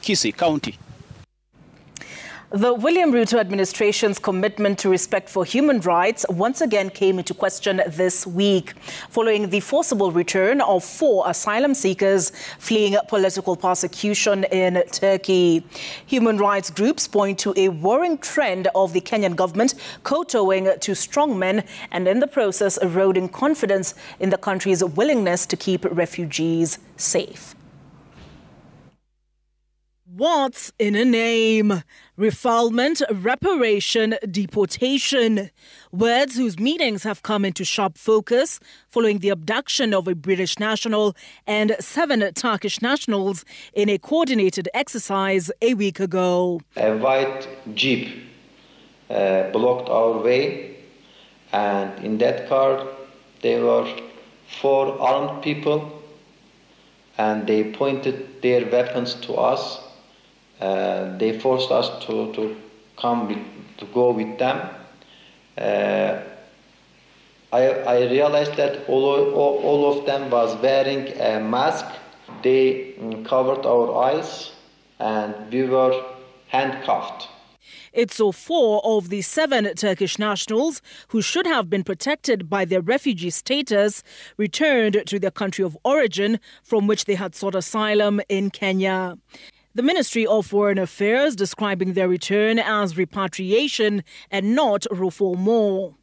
Kisii County. The William Ruto administration's commitment to respect for human rights once again came into question this week, following the forcible return of 4 asylum seekers fleeing political persecution in Turkey. Human rights groups point to a worrying trend of the Kenyan government kowtowing to strongmen and in the process eroding confidence in the country's willingness to keep refugees safe. What's in a name? Refoulement, reparation, deportation. Words whose meanings have come into sharp focus following the abduction of a British national and 7 Turkish nationals in a coordinated exercise a week ago. A white jeep blocked our way, and in that car there were 4 armed people, and they pointed their weapons to us. They forced us to go with them. I realized that all of them was wearing a mask. They covered our eyes, and we were handcuffed. It saw 4 of the 7 Turkish nationals who should have been protected by their refugee status returned to their country of origin from which they had sought asylum in Kenya. The Ministry of Foreign Affairs describing their return as repatriation and not refoulement.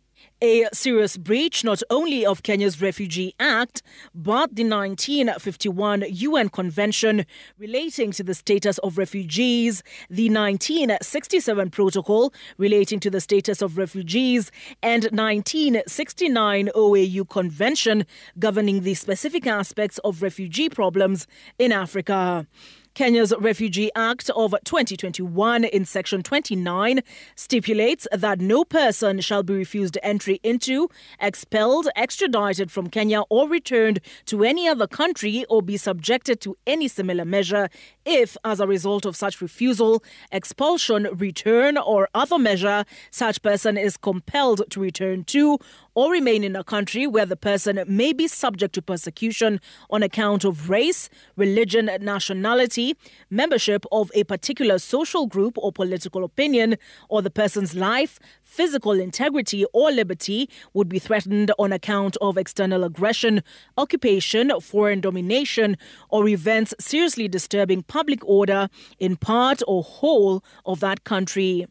A serious breach not only of Kenya's Refugee Act, but the 1951 UN Convention relating to the status of refugees, the 1967 Protocol relating to the status of refugees, and 1969 OAU Convention governing the specific aspects of refugee problems in Africa. Kenya's Refugee Act of 2021 in Section 29 stipulates that no person shall be refused entry into, expelled, extradited from Kenya or returned to any other country or be subjected to any similar measure if, as a result of such refusal, expulsion, return or other measure, such person is compelled to return to or remain in a country where the person may be subject to persecution on account of race, religion, nationality, membership of a particular social group or political opinion, or the person's life, physical integrity or liberty would be threatened on account of external aggression, occupation, foreign domination, or events seriously disturbing public order in part or whole of that country.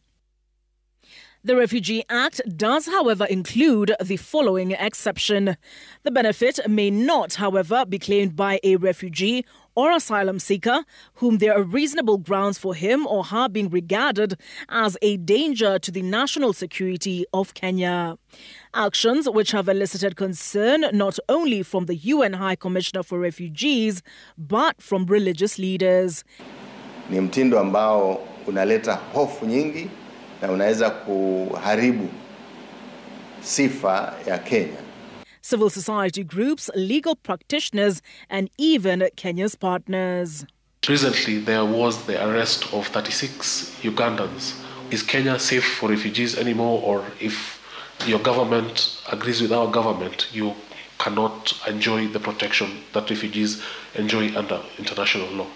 The Refugee Act does, however, include the following exception. The benefit may not, however, be claimed by a refugee or asylum seeker whom there are reasonable grounds for him or her being regarded as a danger to the national security of Kenya. Actions which have elicited concern not only from the UN High Commissioner for Refugees, but from religious leaders. Ni mtindo ambao unaleta hofu nyingi na unaweza kuharibu sifa ya Kenya. Civil society groups, legal practitioners, and even Kenya's partners. Recently, there was the arrest of 36 Ugandans. Is Kenya safe for refugees anymore? Or if your government agrees with our government, you cannot enjoy the protection that refugees enjoy under international law?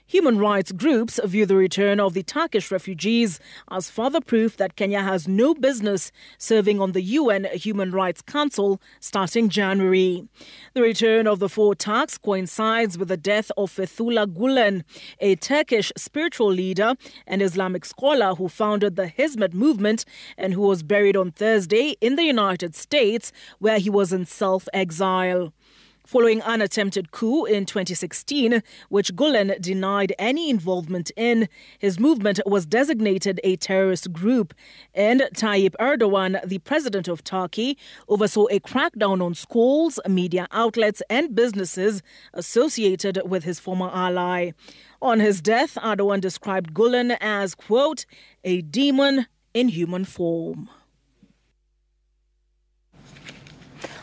Human rights groups view the return of the Turkish refugees as further proof that Kenya has no business serving on the UN Human Rights Council starting January. The return of the 4 Turks coincides with the death of Fethullah Gulen, a Turkish spiritual leader and Islamic scholar who founded the Hizmet movement and who was buried on Thursday in the United States, where he was in self-exile. Following an attempted coup in 2016, which Gulen denied any involvement in, his movement was designated a terrorist group, and Tayyip Erdogan, the president of Turkey, oversaw a crackdown on schools, media outlets and businesses associated with his former ally. On his death, Erdogan described Gulen as, quote, a demon in human form.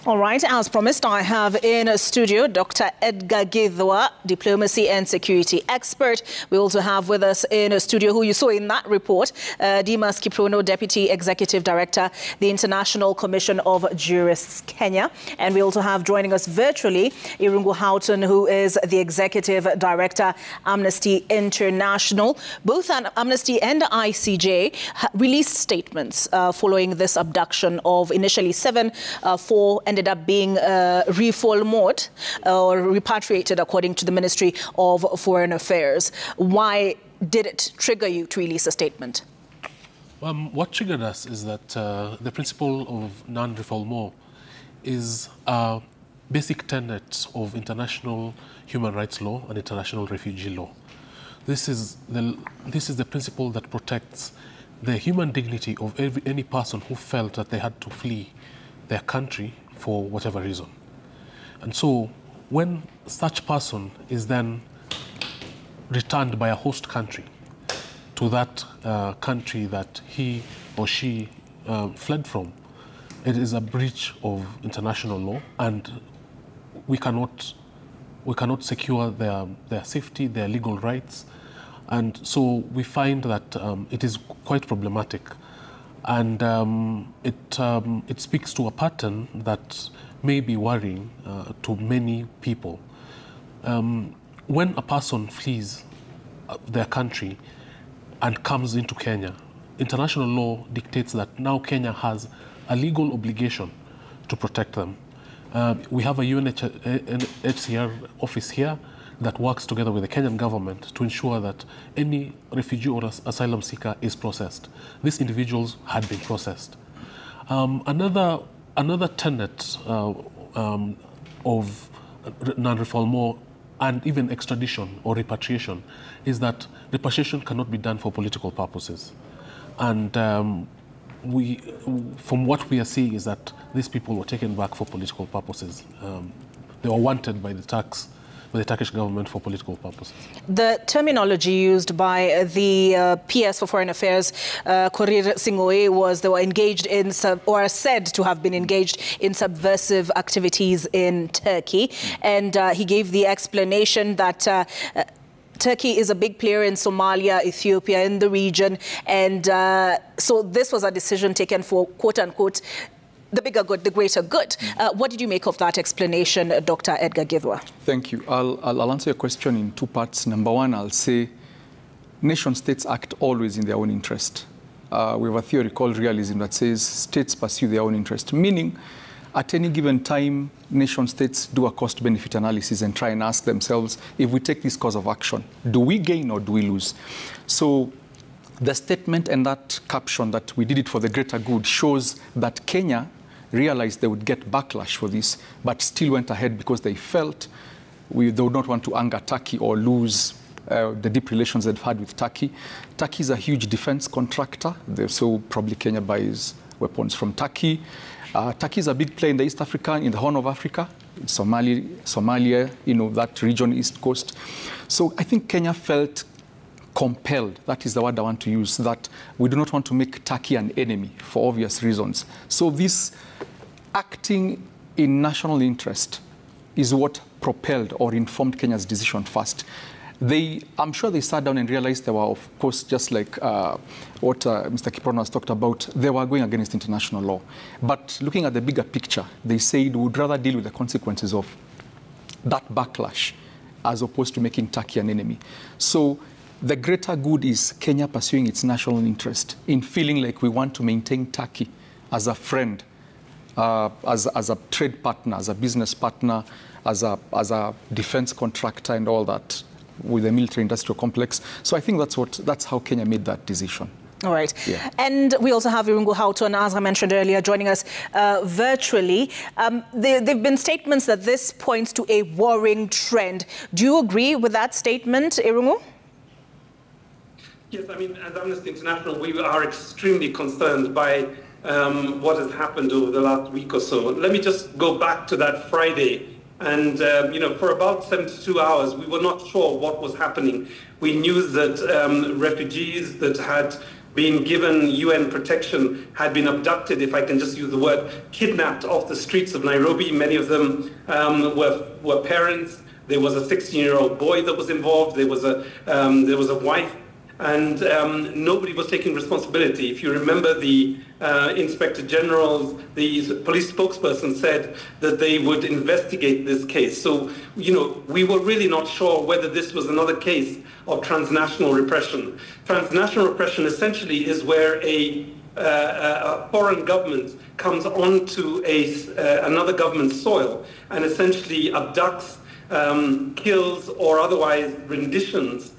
All right, as promised, I have in a studio Dr. Edgar Githua, diplomacy and security expert. We also have with us in a studio, who you saw in that report, Dimas Kiprono, Deputy Executive Director, the International Commission of Jurists Kenya. And we also have joining us virtually Irungu Houghton, who is the Executive Director, Amnesty International. Both Amnesty and ICJ released statements following this abduction of initially 7, 4 ended up being refoulement or repatriated, according to the Ministry of Foreign Affairs. Why did it trigger you to release a statement? What triggered us is that the principle of non-refoulement is a basic tenet of international human rights law and international refugee law. This is the principle that protects the human dignity of any person who felt that they had to flee their country for whatever reason. And so when such person is then returned by a host country to that country that he or she fled from, it is a breach of international law, and we cannot secure their safety, their legal rights. And so we find that it is quite problematic. And it speaks to a pattern that may be worrying to many people. When a person flees their country and comes into Kenya, international law dictates that now Kenya has a legal obligation to protect them. We have a UNHCR office here that works together with the Kenyan government to ensure that any refugee or asylum seeker is processed. These individuals had been processed. Another tenet of non-refoulement and even extradition or repatriation is that repatriation cannot be done for political purposes. And from what we are seeing is that these people were taken back for political purposes. They were wanted by the Turkish government for political purposes. The terminology used by the PS for Foreign Affairs, Korir Sing'oei, was they were engaged in, or said to have been engaged in subversive activities in Turkey. And he gave the explanation that Turkey is a big player in Somalia, Ethiopia, in the region. And so this was a decision taken for, quote unquote, the bigger good, the greater good. What did you make of that explanation, Dr. Edgar Githua? Thank you. I'll answer your question in 2 parts. Number one, I'll say nation-states act always in their own interest. We have a theory called realism that says states pursue their own interest, meaning at any given time, nation-states do a cost-benefit analysis and try and ask themselves, if we take this course of action, do we gain or do we lose? So the statement and that caption that we did it for the greater good shows that Kenya realized they would get backlash for this, but still went ahead because they felt they would not want to anger Turkey or lose the deep relations they've had with Turkey. Turkey is a huge defense contractor, so probably Kenya buys weapons from Turkey. Turkey is a big player in the East Africa, in the Horn of Africa, Somalia, that region, East Coast. So I think Kenya felt compelled, that is the word I want to use, that we do not want to make Turkey an enemy for obvious reasons. So this acting in national interest is what propelled or informed Kenya's decision first. I'm sure they sat down and realized they were, of course, just like what Mr. Kiprono has talked about, they were going against international law. But looking at the bigger picture, they said we would rather deal with the consequences of that backlash as opposed to making Turkey an enemy. So the greater good is Kenya pursuing its national interest in feeling like we want to maintain Turkey as a friend, as a trade partner, as a business partner, as a defense contractor and all that with the military-industrial complex. So I think that's how Kenya made that decision. All right. Yeah. And we also have Irungu Houghton, as I mentioned earlier, joining us virtually. There have been statements that this points to a worrying trend. Do you agree with that statement, Irungu? Yes, I mean, as Amnesty International, we are extremely concerned by what has happened over the last week or so. Let me just go back to that Friday. And, for about 72 hours, we were not sure what was happening. We knew that refugees that had been given UN protection had been abducted, if I can just use the word, kidnapped off the streets of Nairobi. Many of them were parents. There was a 16-year-old boy that was involved. There was a wife, and nobody was taking responsibility. If you remember, the Inspector General, the police spokesperson, said that they would investigate this case. So, we were really not sure whether this was another case of transnational repression. Transnational repression essentially is where a foreign government comes onto another government's soil and essentially abducts, kills, or otherwise renditions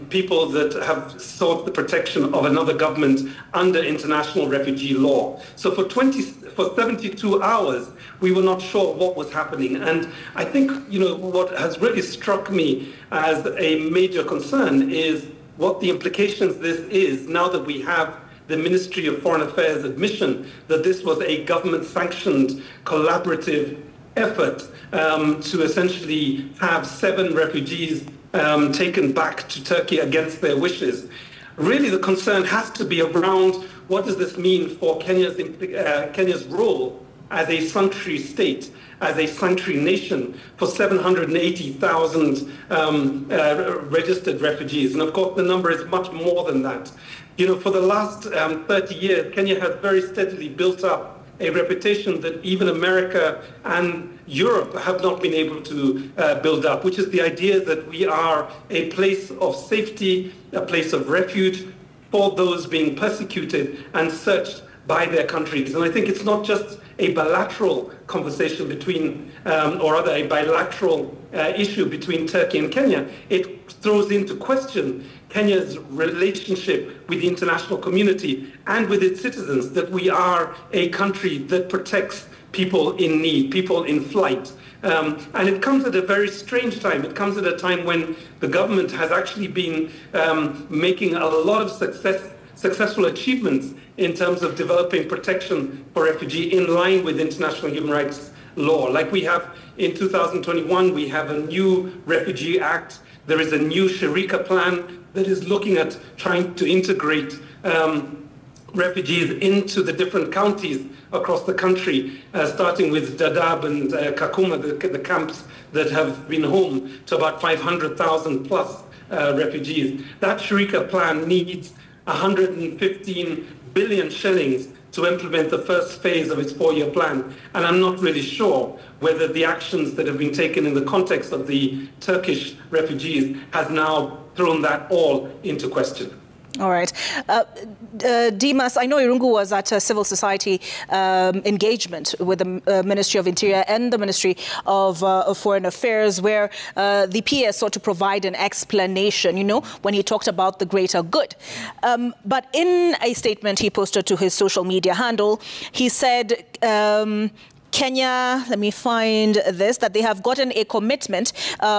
people that have sought the protection of another government under international refugee law. So for 72 hours, we were not sure what was happening. And I think, what has really struck me as a major concern is what the implications this is now that we have the Ministry of Foreign Affairs admission that this was a government-sanctioned collaborative effort to essentially have 7 refugees taken back to Turkey against their wishes. Really, the concern has to be around what does this mean for Kenya's role as a sanctuary state, as a sanctuary nation for 780,000 registered refugees. And of course, the number is much more than that. For the last 30 years, Kenya has very steadily built up a reputation that even America and Europe have not been able to build up, which is the idea that we are a place of safety, a place of refuge for those being persecuted and searched by their countries. And I think it's not just a bilateral conversation between, or rather a bilateral issue between Turkey and Kenya. It throws into question Kenya's relationship with the international community and with its citizens, that we are a country that protects people in need, people in flight. And it comes at a very strange time. It comes at a time when the government has actually been making a lot of successful achievements in terms of developing protection for refugees in line with international human rights law. Like we have in 2021, we have a new Refugee Act. There is a new Sharika plan that is looking at trying to integrate refugees into the different counties across the country, starting with Dadaab and Kakuma, the camps that have been home to about 500,000 plus refugees. That Sharika plan needs 115 billion shillings to implement the first phase of its 4-year plan. And I'm not really sure whether the actions that have been taken in the context of the Turkish refugees has now thrown that all into question. All right. Dimas, I know Irungu was at a civil society engagement with the Ministry of Interior and the Ministry of Foreign Affairs, where the PS sought to provide an explanation, when he talked about the greater good. But in a statement he posted to his social media handle, he said, Kenya, let me find this, that they have gotten a commitment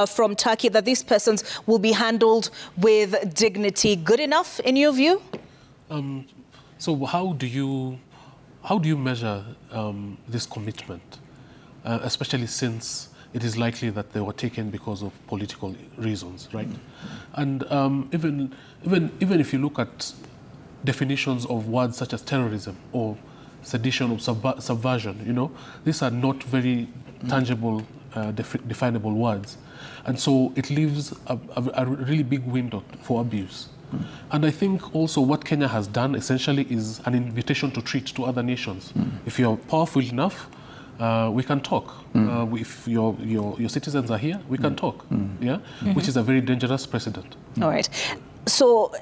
from Turkey that these persons will be handled with dignity. Good enough, in your view? So how do you measure this commitment, especially since it is likely that they were taken because of political reasons, right? And even if you look at definitions of words such as terrorism or sedition or subversion, these are not very tangible, definable words. And so it leaves a really big window for abuse. And I think also what Kenya has done essentially is an invitation to treat to other nations. If you're powerful enough, we can talk. If your citizens are here, we can talk, which is a very dangerous precedent. All right. So,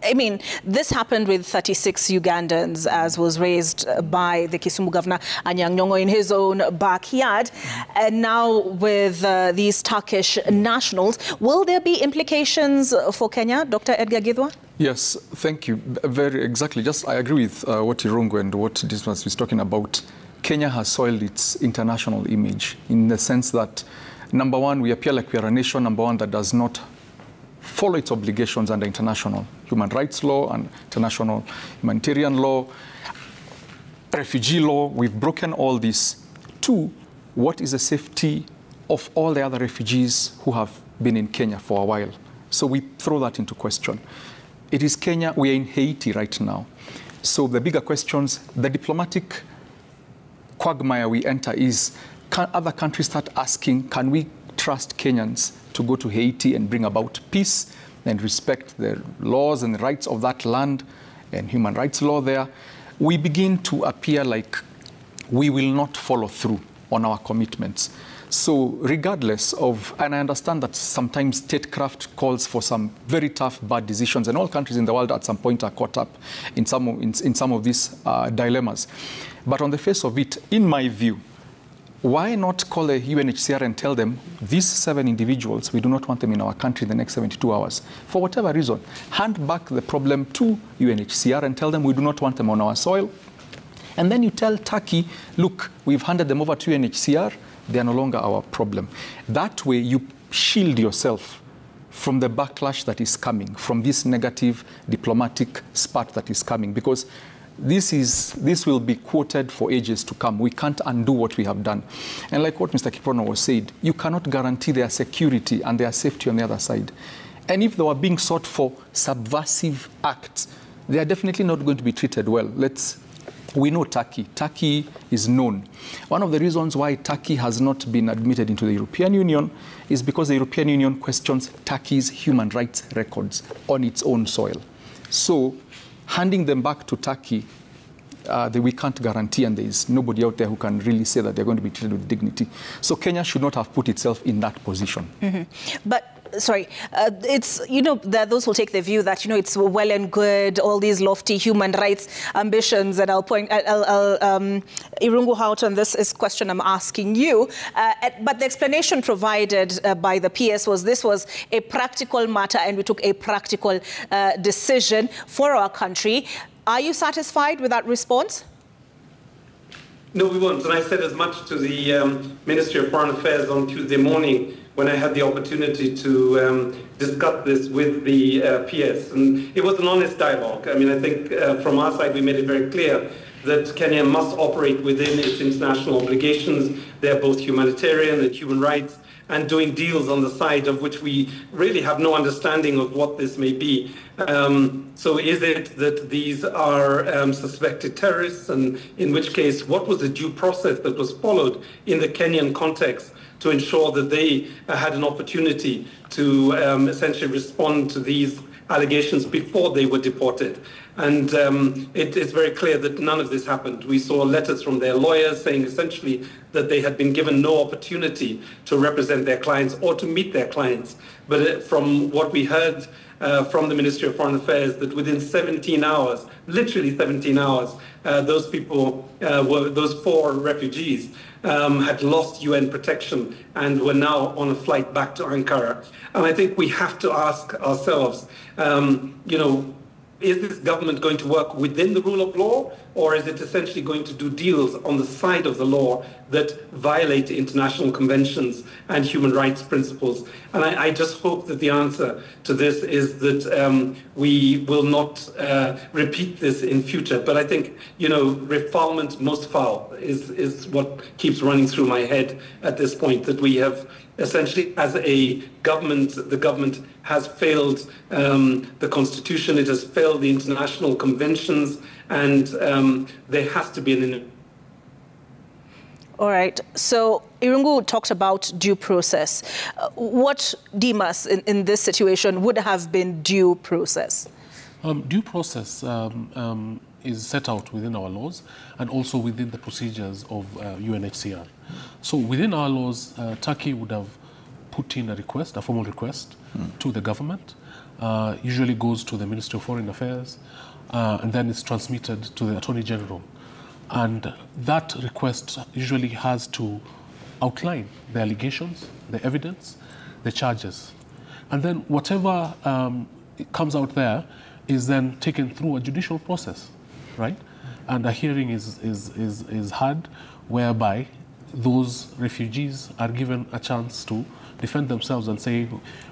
this happened with 36 Ugandans, as was raised by the Kisumu governor, Anyang' Nyong'o, in his own backyard. And now with these Turkish nationals, will there be implications for Kenya, Dr. Edgar Githua? Yes, thank you. Very exactly. I agree with what Irungu and what Dismas was talking about. Kenya has soiled its international image in the sense that, number one, we appear like we are a nation, number one, that does not follow its obligations under international human rights law and international humanitarian law, refugee law. We've broken all this. Two, what is the safety of all the other refugees who have been in Kenya for a while? So we throw that into question. it is Kenya. We are in Haiti right now. So the bigger questions, the diplomatic quagmire we enter is, can other countries start asking, can we trust Kenyans to go to Haiti and bring about peace and respect the laws and the rights of that land and human rights law there? We begin to appear like we will not follow through on our commitments. So regardless of, and I understand that sometimes statecraft calls for some very tough, bad decisions, and all countries in the world at some point are caught up in some of these dilemmas. But on the face of it, in my view, why not call the UNHCR and tell them, these 7 individuals, we do not want them in our country in the next 72 hours. For whatever reason, hand back the problem to UNHCR and tell them we do not want them on our soil. And then you tell Turkey, look, we've handed them over to UNHCR, they are no longer our problem. That way you shield yourself from the backlash that is coming, from this negative diplomatic spat that is coming, because this will be quoted for ages to come. We can't undo what we have done. And like what Mr. Kiprono was said, you cannot guarantee their security and their safety on the other side. And if they were being sought for subversive acts, they are definitely not going to be treated well. We know Turkey. Turkey is known. One of the reasons why Turkey has not been admitted into the European Union is because the European Union questions Turkey's human rights records on its own soil. So handing them back to Turkey, we can't guarantee, and there is nobody out there who can really say that they're going to be treated with dignity. So Kenya should not have put itself in that position. Mm-hmm. But sorry, it's, there are those who take the view that, it's well and good, all these lofty human rights ambitions, and I'll Irungu out on this question I'm asking you. But the explanation provided by the PS was this was a practical matter and we took a practical decision for our country. Are you satisfied with that response? No, we won't. And I said as much to the Ministry of Foreign Affairs on Tuesday morning when I had the opportunity to discuss this with the PS. And it was an honest dialogue. I mean, I think from our side, we made it very clear that Kenya must operate within its international obligations. They're both humanitarian and human rights, and doing deals on the side of which we really have no understanding of what this may be. So is it that these are suspected terrorists, and in which case, what was the due process that was followed in the Kenyan context to ensure that they had an opportunity to essentially respond to these allegations before they were deported? And it is very clear that none of this happened. We saw letters from their lawyers saying essentially that they had been given no opportunity to represent their clients or to meet their clients. But from what we heard from the Ministry of Foreign Affairs, that within 17 hours, literally 17 hours, those people, those 4 refugees, had lost UN protection and were now on a flight back to Ankara. And I think we have to ask ourselves, is this government going to work within the rule of law, or is it essentially going to do deals on the side of the law that violate international conventions and human rights principles? And I just hope that the answer to this is that we will not repeat this in future. But I think, refoulement most foul is what keeps running through my head at this point, that we have essentially, as a government, the government has failed the Constitution, it has failed the international conventions, and there has to be an... All right. So Irungu talked about due process. What, Dimas, in this situation would have been due process? Due process is set out within our laws and also within the procedures of UNHCR. So within our laws, Turkey would have put in a request, a formal request to the government. Usually goes to the Ministry of Foreign Affairs and then it's transmitted to the Attorney General. And that request usually has to outline the allegations, the evidence, the charges. And then whatever comes out there is then taken through a judicial process, right? And a hearing is had whereby those refugees are given a chance to defend themselves and say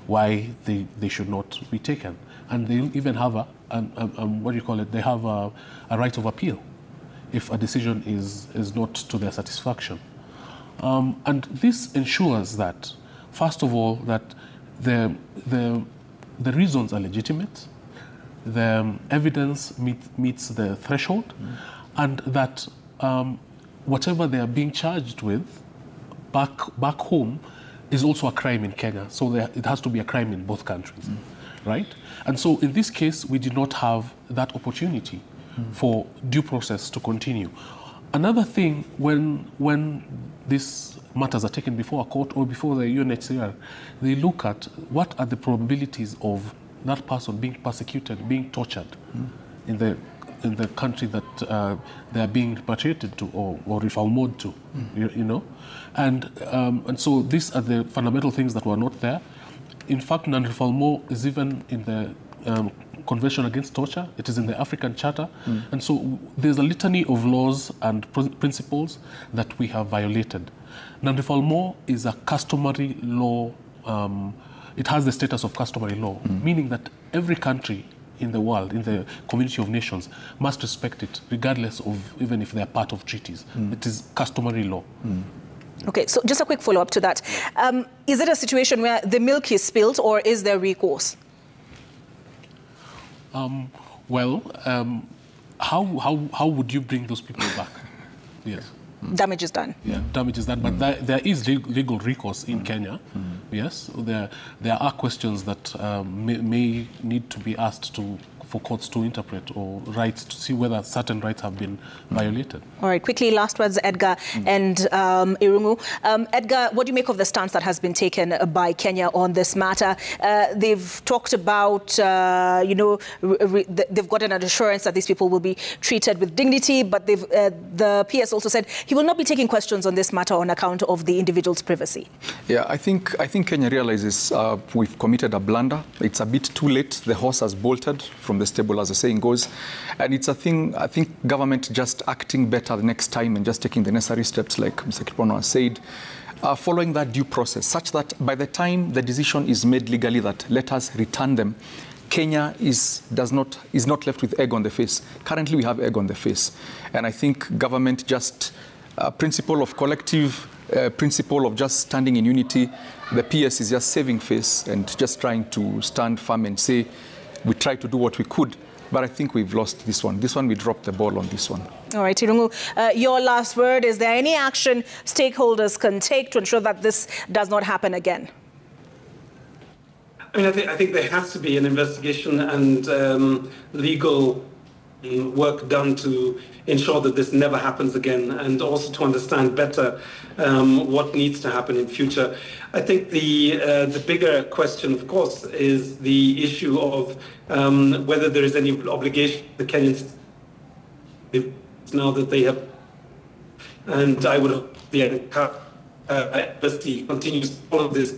why they should not be taken. And they even have they have a right of appeal if a decision is not to their satisfaction. And this ensures that, first of all, that the reasons are legitimate, the evidence meets the threshold, and that whatever they are being charged with back home is also a crime in Kenya. So it has to be a crime in both countries, right? And so in this case, we did not have that opportunity for due process to continue. Another thing, when these matters are taken before a court or before the UNHCR, they look at what are the probabilities of that person being persecuted, being tortured in the country that they are being repatriated to or refoulement to, you know, and so these are the fundamental things that were not there. In fact, non-refoulement is even in the Convention Against Torture. It is in the African Charter, and so there's a litany of laws and principles that we have violated. Non-refoulement is a customary law. It has the status of customary law, meaning that every country in the world, in the community of nations, must respect it, regardless of even if they are part of treaties. It is customary law. Okay, so just a quick follow-up to that. Is it a situation where the milk is spilled, or is there recourse? How would you bring those people back? Yes. Damage is done. Yeah, damage is done. But there is legal recourse in Kenya. Yes, there are questions that may need to be asked for courts to interpret, or rights to see whether certain rights have been violated. All right, quickly, last words, Edgar and Irungu. Edgar, what do you make of the stance that has been taken by Kenya on this matter? They've talked about, they've gotten an assurance that these people will be treated with dignity, but the PS also said he will not be taking questions on this matter on account of the individual's privacy. Yeah, I think Kenya realizes we've committed a blunder. It's a bit too late. The horse has bolted from the stable, as the saying goes. And it's a thing, I think government just acting better the next time and just taking the necessary steps, like Mr. Kiprono has said, following that due process, such that by the time the decision is made legally that let us return them, Kenya is not left with egg on the face. Currently, we have egg on the face. And I think government just, principle of collective, principle of just standing in unity, the PS is just saving face and just trying to stand firm and say, we tried to do what we could, but I think we've lost this one. This one, we dropped the ball on this one. All right, Irungu, your last word. Is there any action stakeholders can take to ensure that this does not happen again? I mean, I think there has to be an investigation and legal work done to ensure that this never happens again, and also to understand better what needs to happen in future. I think the bigger question, of course, is the issue of whether there is any obligation to the Kenyans now that they have, and I would hope the embassy continues to follow this.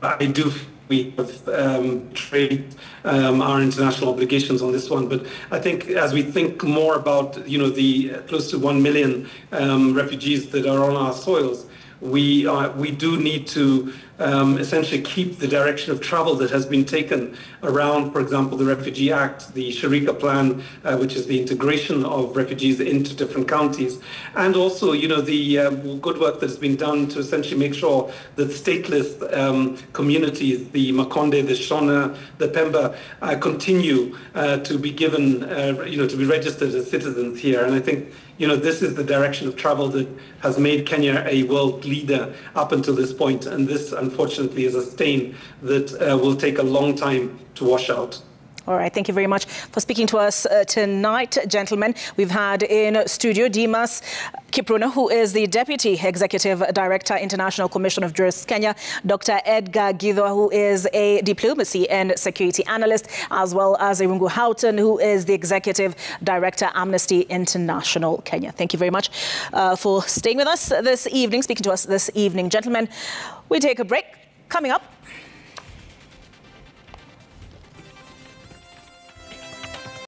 I do. We have trade our international obligations on this one, but I think as we think more about the close to 1 million refugees that are on our soils, we do need to essentially keep the direction of travel that has been taken around, for example, the Refugee Act, the Sharika Plan, which is the integration of refugees into different counties, and also, the good work that has been done to essentially make sure that stateless communities, the Makonde, the Shona, the Pemba, continue to be given, to be registered as citizens here. And I think, this is the direction of travel that has made Kenya a world leader up until this point. And this, unfortunately, is a stain that will take a long time to wash out. All right, thank you very much for speaking to us tonight, gentlemen. We've had in studio Dimas Kiprono, who is the Deputy Executive Director, International Commission of Jurists Kenya, Dr. Edgar Githua, who is a Diplomacy and Security Analyst, as well as Irungu Houghton, who is the Executive Director, Amnesty International Kenya. Thank you very much for staying with us this evening, speaking to us this evening. Gentlemen, we take a break. Coming up,